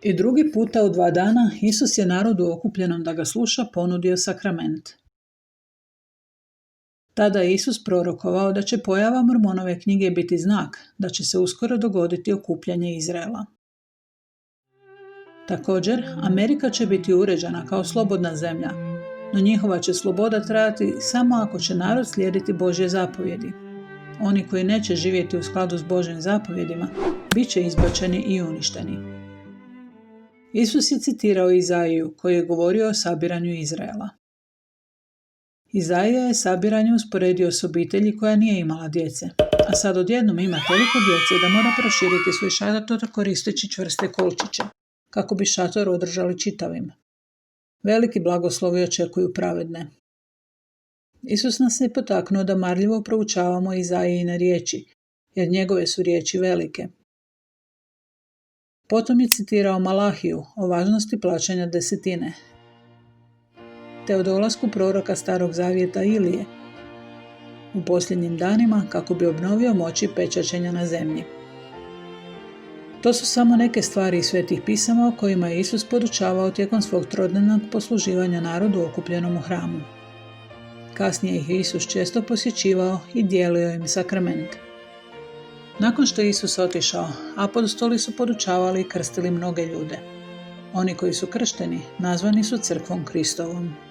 I drugi puta u 2 dana Isus je narodu okupljenom da ga sluša ponudio sakrament. Tada je Isus prorokovao da će pojava Mormonove knjige biti znak da će se uskoro dogoditi okupljanje Izraela. Također, Amerika će biti uređena kao slobodna zemlja, no njihova će sloboda trajati samo ako će narod slijediti Božje zapovjedi. Oni koji neće živjeti u skladu s Božjim zapovjedima, bit će izbačeni i uništeni. Isus je citirao Izaiju koji je govorio o sabiranju Izraela. Izaija je sabiranje usporedio s obitelji koja nije imala djece, a sad odjednom ima toliko djece da mora proširiti svoj šator koristeći čvrste kolčiće, kako bi šator održali čitavim. Veliki blagoslovi očekuju pravedne. Isus nas je potaknuo da marljivo proučavamo Izaijine riječi, jer njegove su riječi velike. Potom je citirao Malahiju o važnosti plaćanja desetine, te o dolasku proroka Starog zavjeta Ilije u posljednjim danima kako bi obnovio moći pečaćenja na zemlji. To su samo neke stvari iz svetih pisama o kojima je Isus podučavao tijekom svog trodnevnog posluživanja narodu okupljenom u hramu. Kasnije ih je Isus često posjećivao i dijelio im sakrament. Nakon što je Isus otišao, apostoli su podučavali i krstili mnoge ljude. Oni koji su kršteni nazvani su crkvom Kristovom.